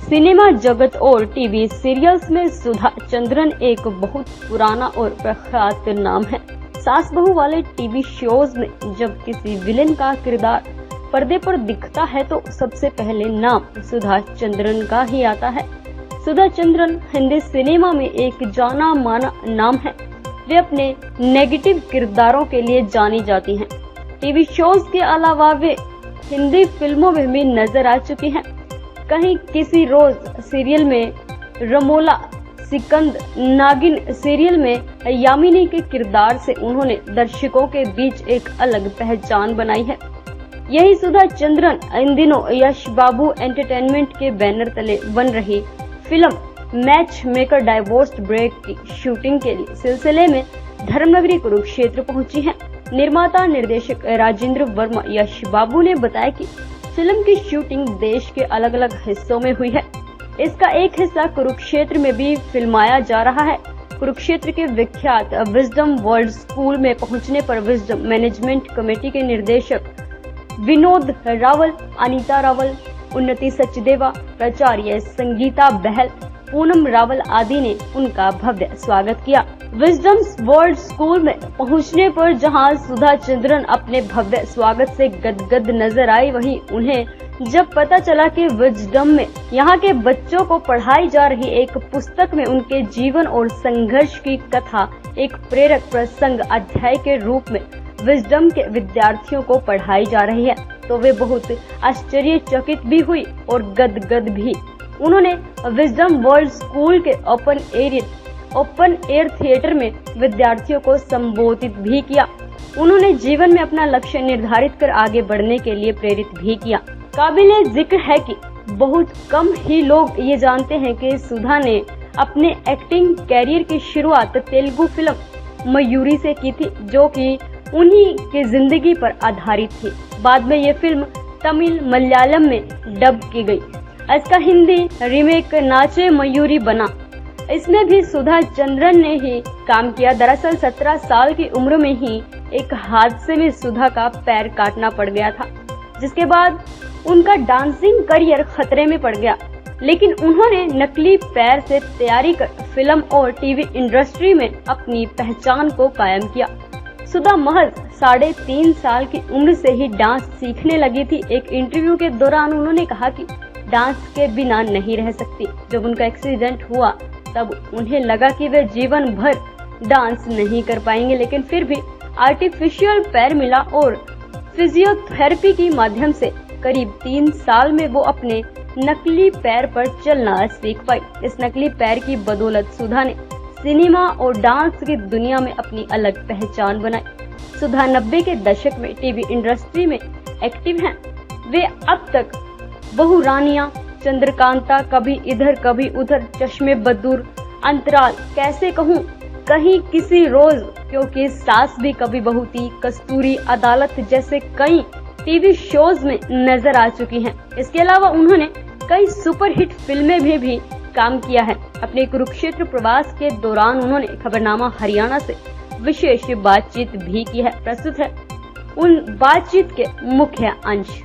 Cinema जगत और TV serials में सुधा चंद्रन एक बहुत पुराना और प्रख्यात नाम है। सास बहू वाले टीवी शोज में जब किसी विलेन का किरदार पर्दे पर दिखता है तो सबसे पहले नाम सुधा चंद्रन का ही आता है। सुधा चंद्रन हिंदी सिनेमा में एक जाना माना नाम है। वे अपने नेगेटिव किरदारों के लिए जानी जाती हैं। टीवी शोज के अलावा वे हिंदी फिल्मों में भी नजर आ चुकी हैं। कहीं किसी रोज सीरियल में रमोला, सिकंद, नागिन सीरियल में यामिनी के किरदार से उन्होंने दर्शकों के बीच एक अलग पहचान बनाई है। यही सुधा चंद्रन इन दिनों यश बाबू एंटरटेनमेंट के बैनर तले बन रही film match maker divorce break की शूटिंग के लिए सिलसिले में धर्मनगरी कुरुक्षेत्र पहुंची हैं। निर्माता निर्देशक राजेंद्र वर्मा यश बाबू ने बताया कि फिल्म की शूटिंग देश के अलग अलग हिस्सों में हुई है। इसका एक हिस्सा कुरुक्षेत्र में भी फिल्माया जा रहा है। कुरुक्षेत्र के विख्यात विजडम वर्ल्ड स्कूल में पहुंचने पर विजडम मैनेजमेंट कमेटी के निर्देशक विनोद रावल, अनीता रावल, उन्नति सचदेवा, प्राचार्य संगीता बहल, पूनम रावल आदि ने उनका भव्य स्वागत किया। विजडम वर्ल्ड स्कूल में पहुंचने पर जहां सुधा चंद्रन अपने भव्य स्वागत से गदगद नजर आई, वहीं उन्हें जब पता चला कि विजडम में यहां के बच्चों को पढ़ाई जा रही एक पुस्तक में उनके जीवन और संघर्ष की कथा एक प्रेरक प्रसंग अध्याय के रूप में विजडम के विद्यार्थियों को पढ़ाई जा रही है, तो वे बहुत आश्चर्यचकित भी हुई और गदगद भी। उन्होंने विजडम वर्ल्ड स्कूल के ओपन एयर थिएटर में विद्यार्थियों को संबोधित भी किया। उन्होंने जीवन में अपना लक्ष्य निर्धारित कर आगे बढ़ने के लिए प्रेरित भी किया। काबिले जिक्र है कि बहुत कम ही लोग ये जानते हैं कि सुधा ने अपने एक्टिंग कैरियर की शुरुआत तेलुगु फिल्म मयूरी से की थी, जो कि उन्हीं की जिंदगी पर आधारित थी। बाद में ये फिल्म तमिल, मलयालम में डब की गई। इसका हिंदी रीमेक नाचे मयूरी बना। इसमें भी सुधा चंद्रन ने ही काम किया। दरअसल 17 साल की उम्र में ही एक हादसे में सुधा का पैर काटना पड़ गया था, जिसके बाद उनका डांसिंग करियर खतरे में पड़ गया। लेकिन उन्होंने नकली पैर से तैयारी कर फिल्म और टीवी इंडस्ट्री में अपनी पहचान को कायम किया। सुधा महज 3.5 साल की उम्र से ही डांस सीखने लगी थी। एक इंटरव्यू के दौरान उन्होंने कहा कि डांस के बिना नहीं रह सकती। जब उनका एक्सीडेंट हुआ तब उन्हें लगा कि वे जीवन भर डांस नहीं कर पाएंगे, लेकिन फिर भी आर्टिफिशियल पैर मिला और फिजियोथेरेपी के माध्यम से करीब 3 साल में वो अपने नकली पैर पर चलना सीख पाई। इस नकली पैर की बदौलत सुधा ने सिनेमा और डांस की दुनिया में अपनी अलग पहचान बनाई। सुधा 90 के दशक में टीवी इंडस्ट्री में एक्टिव हैं। वे अब तक बहु रानियां, चंद्रकांता, कभी इधर कभी उधर, चश्मे बदूर, अंतराल, कैसे कहूँ, कहीं किसी रोज, क्योंकि सास भी कभी बहू थी, कस्तूरी, अदालत जैसे कई टीवी शोज में नजर आ चुकी हैं। इसके अलावा उन्होंने कई सुपरहिट फिल्में में भी काम किया है। अपने कुरुक्षेत्र प्रवास के दौरान उन्होंने खबरनामा हरियाणा से विशेष बातचीत भी की है। प्रस्तुत है उन बातचीत के मुख्य अंश।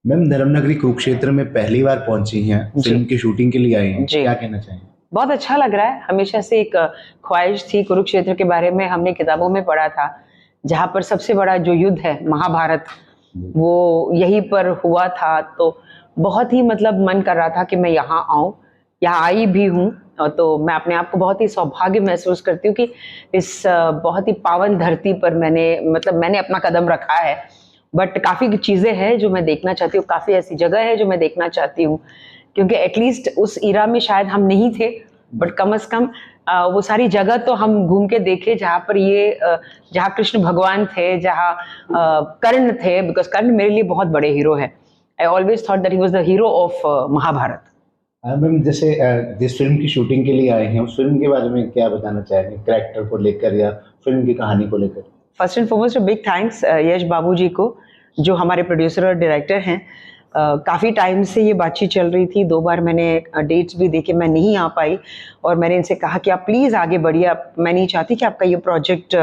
मैम, धर्मनगरी कुरुक्षेत्र में पहली बार पहुंची हैं, फिल्म की शूटिंग के लिए आई हैं, क्या कहना चाहेंगे? बहुत अच्छा लग रहा है। हमेशा से एक ख्वाहिश थी। कुरुक्षेत्र के बारे में हमने किताबों में पढ़ा था, जहाँ पर सबसे बड़ा जो युद्ध है महाभारत, वो यहीं पर हुआ था। तो बहुत ही मतलब मन कर रहा था कि मैं यहाँ आऊँ। यहाँ आई भी हूँ, तो मैं अपने आप को बहुत ही सौभाग्य महसूस करती हूँ कि इस बहुत ही पावन धरती पर मैंने अपना कदम रखा है। बट काफ़ी चीज़ें हैं जो मैं देखना चाहती हूँ, काफ़ी ऐसी जगह है जो मैं देखना चाहती हूँ, क्योंकि एटलीस्ट उस इरा में शायद हम नहीं थे, बट कम से कम वो सारी जगह तो हम घूम के देखे जहाँ पर जहाँ कृष्ण भगवान थे, जहाँ कर्ण थे, बिकॉज कर्ण मेरे लिए बहुत बड़े हीरो है। I always thought that he was the hero of Mahabharat. Ma'am, जैसे जिस फिल्म की शूटिंग के लिए आए हैं, उस फिल्म के बारे में क्या बताना चाहेंगे, कैरेक्टर को लेकर या फिल्म की कहानी को लेकर? First and foremost big thanks Yash बाबू जी को, जो हमारे प्रोड्यूसर और डायरेक्टर हैं। काफ़ी टाइम से ये बातचीत चल रही थी। 2 बार मैंने डेट्स भी देखे, मैं नहीं आ पाई, और मैंने इनसे कहा कि आप प्लीज़ आगे बढ़िए, मैं नहीं चाहती कि आपका ये प्रोजेक्ट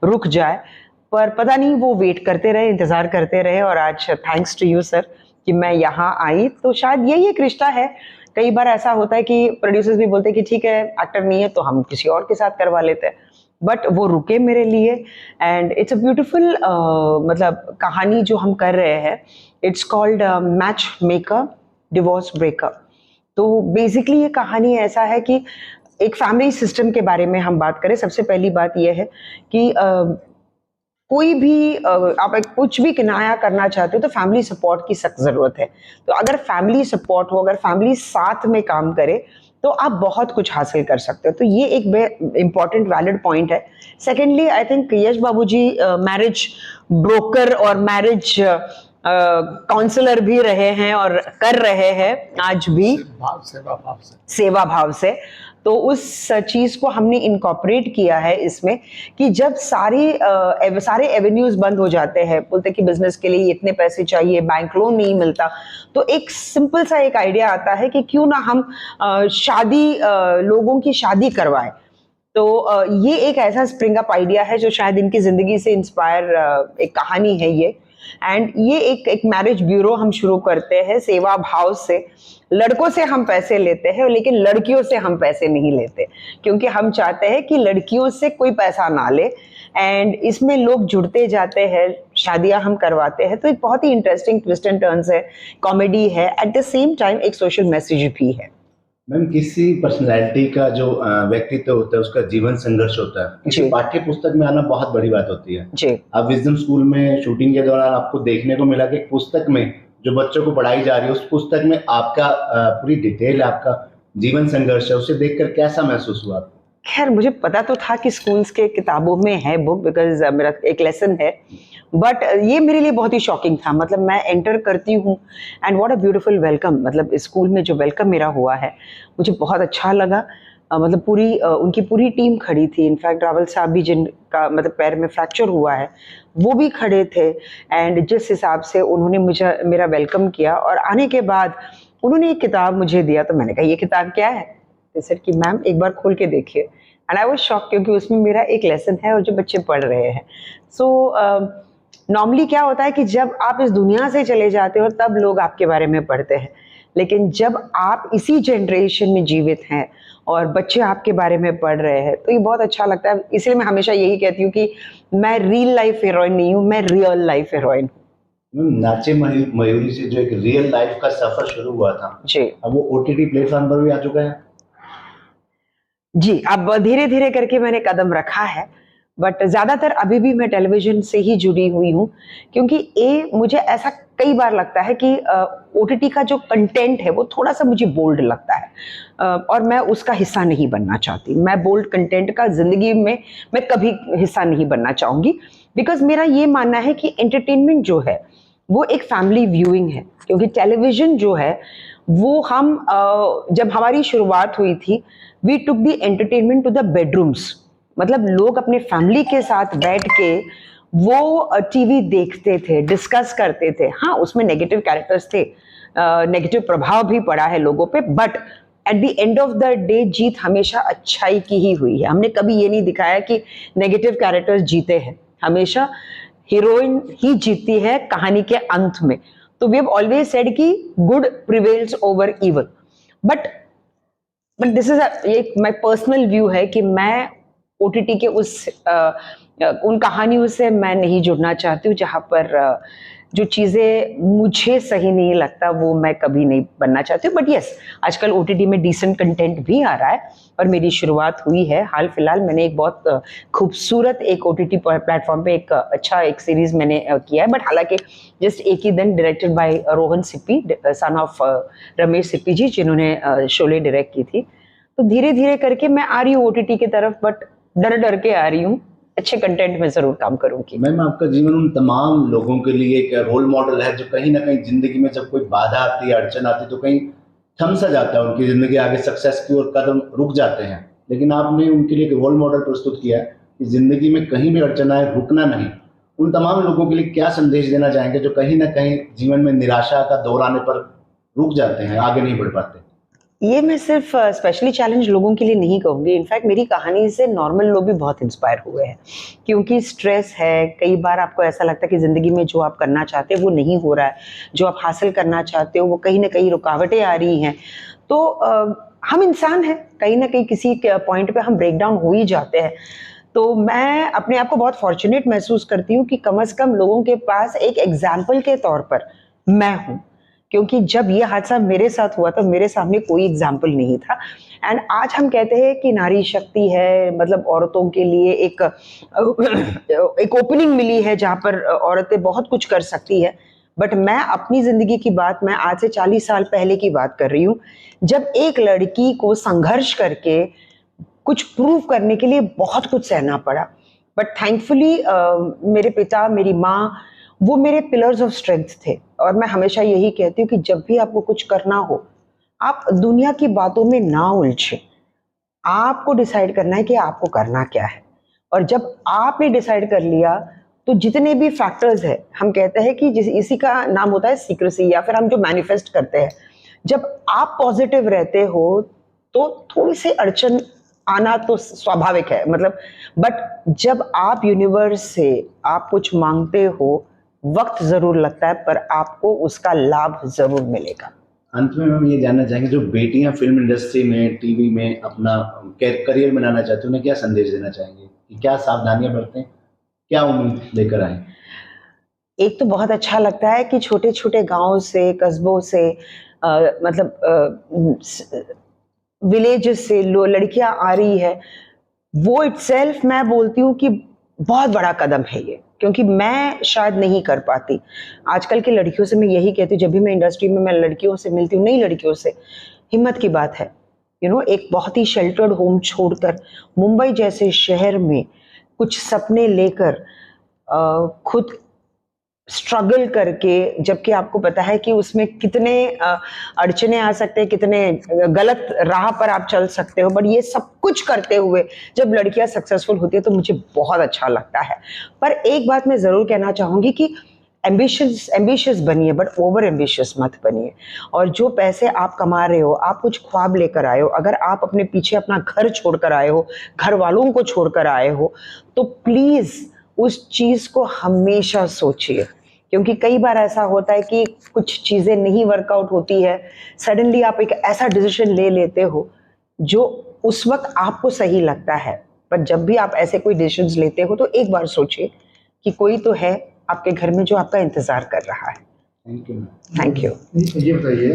रुक जाए। पर पता नहीं वो वेट करते रहे, इंतज़ार करते रहे, और आज थैंक्स टू यू सर कि मैं यहाँ आई। तो शायद यही एक रिश्ता है। कई बार ऐसा होता है कि प्रोड्यूसर्स भी बोलते हैं कि ठीक है एक्टर नहीं है तो हम किसी और के साथ करवा लेते हैं, बट वो रुके मेरे लिए। एंड इट्स अ ब्यूटिफुल मतलब कहानी जो हम कर रहे हैं। It's called match maker divorce breakup. तो बेसिकली ये कहानी ऐसा है कि एक फैमिली सिस्टम के बारे में हम बात करें। सबसे पहली बात यह है कि कोई भी आप कुछ भी किनाया करना चाहते हो तो फैमिली सपोर्ट की सख्त ज़रूरत है। तो अगर फैमिली सपोर्ट हो, अगर फैमिली साथ में काम करे तो आप बहुत कुछ हासिल कर सकते हो। तो ये एक इम्पॉर्टेंट वैलिड पॉइंट है। Secondly I think Yash Babu ji marriage broker और मैरिज काउंसलर भी रहे हैं और कर रहे हैं आज भी सेवा भाव से। तो उस चीज़ को हमने इनकॉर्पोरेट किया है इसमें कि जब सारे एवेन्यूज़ बंद हो जाते हैं, बोलते कि बिजनेस के लिए इतने पैसे चाहिए, बैंक लोन नहीं मिलता, तो एक सिंपल सा एक आइडिया आता है कि क्यों ना हम लोगों की शादी करवाएं। तो ये एक ऐसा स्प्रिंग अप आइडिया है जो शायद इनकी ज़िंदगी से इंस्पायर एक कहानी है ये। एंड ये एक मैरिज ब्यूरो हम शुरू करते हैं सेवा भाव से। लड़कों से हम पैसे लेते हैं लेकिन लड़कियों से हम पैसे नहीं लेते, क्योंकि हम चाहते हैं कि लड़कियों से कोई पैसा ना ले। एंड इसमें लोग जुड़ते जाते हैं, शादियां हम करवाते हैं। तो एक बहुत ही इंटरेस्टिंग ट्विस्ट एंड टर्न्स है, कॉमेडी है, एट द सेम टाइम एक सोशल मैसेज भी है। मैम, किसी पर्सनैलिटी का जो व्यक्तित्व होता है उसका जीवन संघर्ष होता है, किसी पाठ्य पुस्तक में आना बहुत बड़ी बात होती है जी। अब विजडम स्कूल में शूटिंग के दौरान आपको देखने को मिला कि पुस्तक में जो बच्चों को पढ़ाई जा रही है उस पुस्तक में आपका पूरी डिटेल, आपका जीवन संघर्ष है, उसे देखकर कैसा महसूस हुआ आपको? खैर मुझे पता तो था कि स्कूल्स के किताबों में है बुक, बिकॉज मेरा एक लेसन है, बट ये मेरे लिए बहुत ही शॉकिंग था। मतलब मैं एंटर करती हूँ and what a beautiful welcome. मतलब स्कूल में जो वेलकम मेरा हुआ है मुझे बहुत अच्छा लगा। मतलब उनकी पूरी टीम खड़ी थी। इनफैक्ट रावल साहब भी, जिनका मतलब पैर में फ्रैक्चर हुआ है, वो भी खड़े थे। एंड जिस हिसाब से उन्होंने मेरा वेलकम किया और आने के बाद उन्होंने एक किताब मुझे दिया, तो मैंने कहा ये किताब क्या है? तो सर कि मैम एक बार खोल के देखिए। एंड आई वाज शॉक, क्योंकि उसमें मेरा एक लेसन है और जो बच्चे पढ़ रहे हैं। सो नॉर्मली क्या होता है कि जब आप इस दुनिया से चले जाते हो तब लोग आपके बारे में पढ़ते हैं, लेकिन जब आप इसी जनरेशन में जीवित हैं और बच्चे आपके बारे में पढ़ रहे हैं तो ये बहुत अच्छा लगता है। इसलिए मैं हमेशा यही कहती हूँ कि मैं रियल लाइफ हीरोइन नहीं हूँ, मैं रियल लाइफ हीरोइन हूँ। नाचे मयूरी से जो एक रियल लाइफ का सफर शुरू हुआ था जी, अब वो ओटीटी प्लेटफॉर्म पर भी आ चुका है। जी, अब धीरे धीरे करके मैंने कदम रखा है, बट ज़्यादातर अभी भी मैं टेलीविज़न से ही जुड़ी हुई हूँ, क्योंकि मुझे ऐसा कई बार लगता है कि ओटीटी का जो कंटेंट है वो थोड़ा सा मुझे बोल्ड लगता है, और मैं उसका हिस्सा नहीं बनना चाहती। मैं बोल्ड कंटेंट का ज़िंदगी में मैं कभी हिस्सा नहीं बनना चाहूँगी, बिकॉज मेरा ये मानना है कि एंटरटेनमेंट जो है वो एक फैमिली व्यूइंग है। क्योंकि टेलीविज़न जो है वो हम जब हमारी शुरुआत हुई थी, we took the entertainment to the bedrooms. मतलब लोग अपने फैमिली के साथ बैठ के वो टीवी देखते थे, डिस्कस करते थे। हाँ, उसमें नेगेटिव कैरेक्टर्स थे, नेगेटिव प्रभाव भी पड़ा है लोगों पे, but at the end of the day जीत हमेशा अच्छाई की ही हुई है। हमने कभी ये नहीं दिखाया कि नेगेटिव कैरेक्टर्स जीते हैं, हमेशा हीरोइन ही जीतती है कहानी के अंत में। तो वी हैव ऑलवेज सेड कि good prevails over evil, but this is एक माय पर्सनल व्यू है कि मैं ओटीटी के उन कहानियों से मैं नहीं जुड़ना चाहती हूँ जहाँ पर जो चीज़ें मुझे सही नहीं लगता वो मैं कभी नहीं बनना चाहती हूँ। बट यस, आजकल ओटीटी में डिसेंट कंटेंट भी आ रहा है और मेरी शुरुआत हुई है। हाल फिलहाल मैंने एक बहुत खूबसूरत एक ओटीटी प्लेटफॉर्म पे एक सीरीज़ मैंने किया है, बट हालांकि जस्ट एक ही दिन, directed by Rohan Sippy, son of Ramesh Sippy ji, जिन्होंने शोले डायरेक्ट की थी। तो धीरे धीरे करके मैं आ रही हूँ ओटीटी की तरफ, बट डर डर के आ रही हूँ। अच्छे कंटेंट में जरूर काम करूंगी। मैम, आपका जीवन उन तमाम लोगों के लिए एक रोल मॉडल है जो कहीं ना कहीं जिंदगी में जब कोई बाधा आती है, अड़चन आती है, तो कहीं थम सा जाता है उनकी जिंदगी, आगे सक्सेस की ओर कदम रुक जाते हैं। लेकिन आपने उनके लिए एक रोल मॉडल प्रस्तुत किया है कि जिंदगी में कहीं भी अड़चन आए रुकना नहीं। उन तमाम लोगों के लिए क्या संदेश देना चाहेंगे जो कहीं ना कहीं जीवन में निराशा का दौर आने पर रुक जाते हैं, आगे नहीं बढ़ पाते? ये मैं सिर्फ स्पेशली चैलेंज लोगों के लिए नहीं कहूँगी, इनफैक्ट मेरी कहानी से नॉर्मल लोग भी बहुत इंस्पायर हुए हैं, क्योंकि स्ट्रेस है, कई बार आपको ऐसा लगता है कि ज़िंदगी में जो आप करना चाहते हो वो नहीं हो रहा है, जो आप हासिल करना चाहते हो वो कहीं ना कहीं रुकावटें आ रही हैं। तो हम इंसान हैं, कहीं ना कहीं किसी पॉइंट पे हम ब्रेक डाउन हो ही जाते हैं। तो मैं अपने आप को बहुत फॉर्चुनेट महसूस करती हूँ कि कम से कम लोगों के पास एक एग्जाम्पल के तौर पर मैं हूँ, क्योंकि जब ये हादसा मेरे साथ हुआ तो मेरे सामने कोई एग्जाम्पल नहीं था। एंड आज हम कहते हैं कि नारी शक्ति है, मतलब औरतों के लिए एक ओपनिंग मिली है जहाँ पर औरतें बहुत कुछ कर सकती है। बट मैं अपनी जिंदगी की बात, मैं आज से 40 साल पहले की बात कर रही हूँ, जब एक लड़की को संघर्ष करके कुछ प्रूव करने के लिए बहुत कुछ सहना पड़ा। बट थैंकफुली मेरे पिता, मेरी माँ, वो मेरे पिलर्स ऑफ स्ट्रेंथ थे। और मैं हमेशा यही कहती हूँ कि जब भी आपको कुछ करना हो, आप दुनिया की बातों में ना उलझे, आपको डिसाइड करना है कि आपको करना क्या है। और जब आपने डिसाइड कर लिया तो जितने भी फैक्टर्स है, हम कहते हैं कि इसी का नाम होता है सीक्रेसी, या फिर हम जो मैनिफेस्ट करते हैं, जब आप पॉजिटिव रहते हो तो थोड़ी सी अड़चन आना तो स्वाभाविक है, मतलब। बट जब आप यूनिवर्स से आप कुछ मांगते हो, वक्त जरूर लगता है पर आपको उसका लाभ जरूर मिलेगा। अंत में हम ये जानना चाहेंगे, जो बेटियां फिल्म इंडस्ट्री में, टीवी में अपना करियर बनाना चाहते हैं, उन्हें क्या संदेश देना चाहेंगे कि क्या सावधानियां बरतें, क्या उम्मीद लेकर आए? एक तो बहुत अच्छा लगता है कि छोटे छोटे गांव से, कस्बों से, मतलब विलेजेस से लड़कियां आ रही है, वो इटसेल्फ मैं बोलती हूँ कि बहुत बड़ा कदम है ये, क्योंकि मैं शायद नहीं कर पाती। आजकल की लड़कियों से मैं यही कहती हूँ, जब भी मैं इंडस्ट्री में मैं लड़कियों से मिलती हूँ, नई लड़कियों से, हिम्मत की बात है। एक बहुत ही शेल्टर्ड होम छोड़कर मुंबई जैसे शहर में कुछ सपने लेकर खुद स्ट्रगल करके, जबकि आपको पता है कि उसमें कितने अड़चने आ सकते हैं, कितने गलत राह पर आप चल सकते हो, बट ये सब कुछ करते हुए जब लड़कियां सक्सेसफुल होती है तो मुझे बहुत अच्छा लगता है। पर एक बात मैं जरूर कहना चाहूंगी कि एम्बिशियस बनिए, बट ओवर एम्बिशियस मत बनिए। और जो पैसे आप कमा रहे हो, आप कुछ ख्वाब लेकर आए हो, अगर आप अपने पीछे अपना घर छोड़कर आए हो, घर वालों को छोड़कर आए हो, तो प्लीज उस चीज को हमेशा सोचिए, क्योंकि कई बार ऐसा होता है कि कुछ चीजें नहीं वर्कआउट होती है, सडनली आप एक ऐसा डिसीजन ले लेते हो जो उस वक्त आपको सही लगता है। पर जब भी आप ऐसे कोई डिसीजन लेते हो तो एक बार सोचिए कि कोई तो है आपके घर में जो आपका इंतजार कर रहा है। Thank you. Thank you. ये बताइए